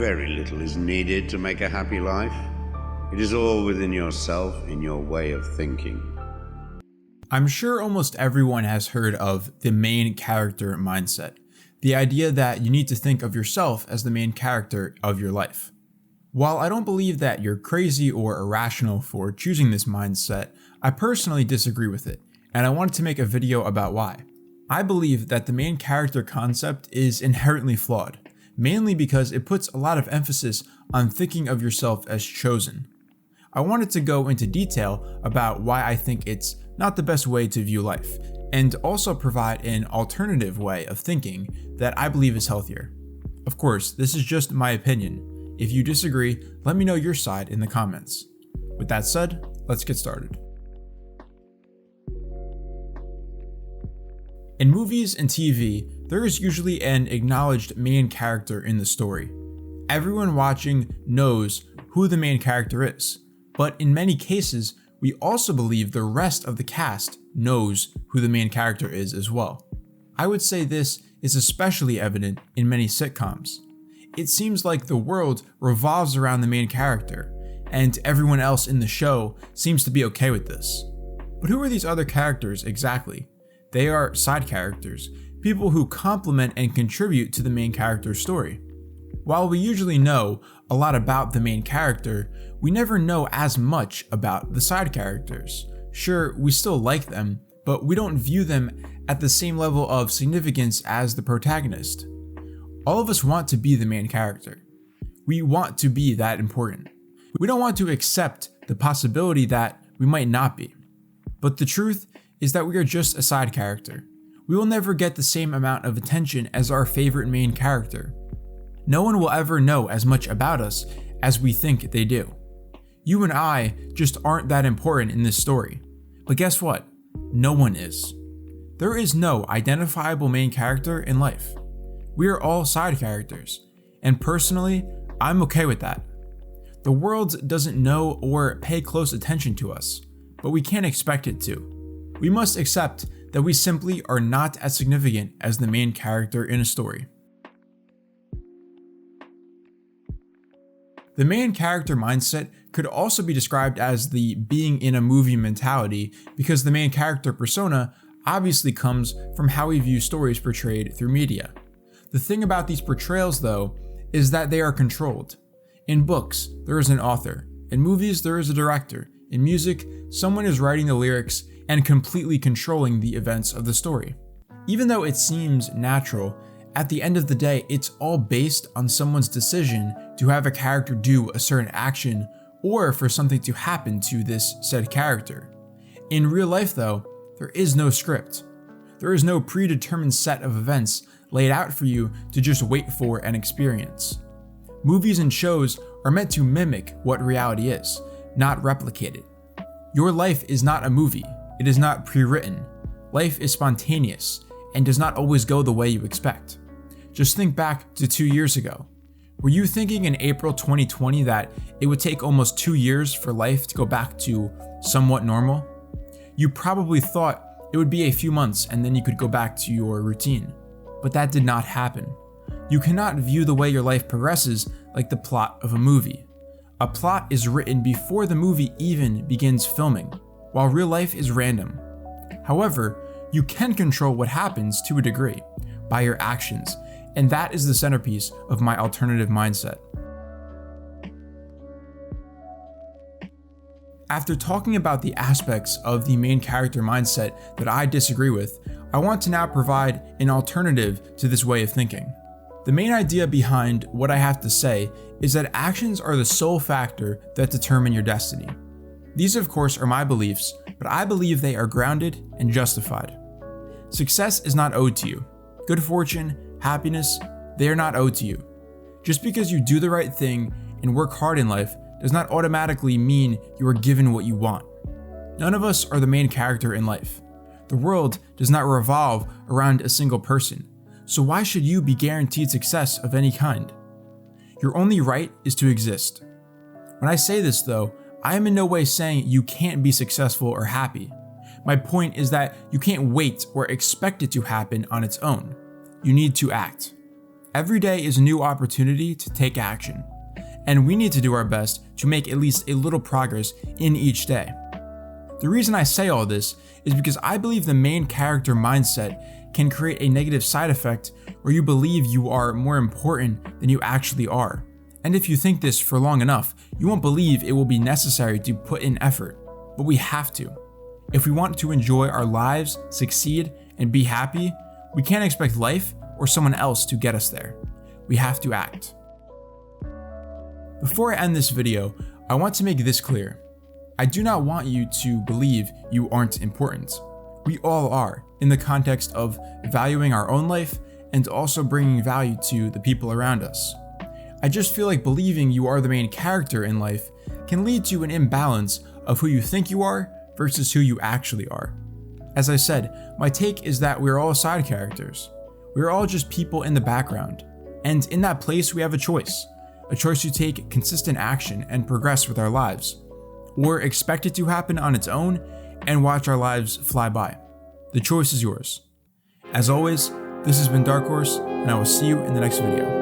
Very little is needed to make a happy life. It is all within yourself, in your way of thinking. I'm sure almost everyone has heard of the main character mindset, the idea that you need to think of yourself as the main character of your life. While I don't believe that you're crazy or irrational for choosing this mindset, I personally disagree with it, and I wanted to make a video about why. I believe that the main character concept is inherently flawed, mainly because it puts a lot of emphasis on thinking of yourself as chosen. I wanted to go into detail about why I think it's not the best way to view life, and also provide an alternative way of thinking that I believe is healthier. Of course, this is just my opinion. If you disagree, let me know your side in the comments. With that said, let's get started. In movies and TV, there is usually an acknowledged main character in the story. Everyone watching knows who the main character is, but in many cases, we also believe the rest of the cast knows who the main character is as well. I would say this is especially evident in many sitcoms. It seems like the world revolves around the main character, and everyone else in the show seems to be okay with this. But who are these other characters exactly? They are side characters, people who complement and contribute to the main character's story. While we usually know a lot about the main character, we never know as much about the side characters. Sure, we still like them, but we don't view them at the same level of significance as the protagonist. All of us want to be the main character. We want to be that important. We don't want to accept the possibility that we might not be. But the truth is that we are just a side character. We will never get the same amount of attention as our favorite main character. No one will ever know as much about us as we think they do. You and I just aren't that important in this story. But guess what? No one is. There is no identifiable main character in life. We are all side characters, and personally, I'm okay with that. The world doesn't know or pay close attention to us, but we can't expect it to. We must accept that we simply are not as significant as the main character in a story. The main character mindset could also be described as the being in a movie mentality, because the main character persona obviously comes from how we view stories portrayed through media. The thing about these portrayals, though, is that they are controlled. In books, there is an author. In movies, there is a director. In music, someone is writing the lyrics and completely controlling the events of the story. Even though it seems natural, at the end of the day, it's all based on someone's decision to have a character do a certain action or for something to happen to this said character. In real life, though, there is no script. There is no predetermined set of events laid out for you to just wait for and experience. Movies and shows are meant to mimic what reality is, not replicate it. Your life is not a movie. It is not pre-written. Life is spontaneous and does not always go the way you expect. Just think back to 2 years ago. Were you thinking in April 2020 that it would take almost 2 years for life to go back to somewhat normal? You probably thought it would be a few months and then you could go back to your routine. But that did not happen. You cannot view the way your life progresses like the plot of a movie. A plot is written before the movie even begins filming, while real life is random. However, you can control what happens to a degree by your actions, and that is the centerpiece of my alternative mindset. After talking about the aspects of the main character mindset that I disagree with, I want to now provide an alternative to this way of thinking. The main idea behind what I have to say is that actions are the sole factor that determine your destiny. These, of course, are my beliefs, but I believe they are grounded and justified. Success is not owed to you. Good fortune, happiness, they are not owed to you. Just because you do the right thing and work hard in life does not automatically mean you are given what you want. None of us are the main character in life. The world does not revolve around a single person, so why should you be guaranteed success of any kind? Your only right is to exist. When I say this though, I am in no way saying you can't be successful or happy. My point is that you can't wait or expect it to happen on its own. You need to act. Every day is a new opportunity to take action, and we need to do our best to make at least a little progress in each day. The reason I say all this is because I believe the main character mindset can create a negative side effect where you believe you are more important than you actually are. And if you think this for long enough, you won't believe it will be necessary to put in effort, but we have to. If we want to enjoy our lives, succeed, and be happy, we can't expect life or someone else to get us there. We have to act. Before I end this video, I want to make this clear. I do not want you to believe you aren't important. We all are, in the context of valuing our own life and also bringing value to the people around us. I just feel like believing you are the main character in life can lead to an imbalance of who you think you are versus who you actually are. As I said, my take is that we're all side characters. We're all just people in the background. And in that place, we have a choice to take consistent action and progress with our lives, or expect it to happen on its own and watch our lives fly by. The choice is yours. As always, this has been Dark Horse, and I will see you in the next video.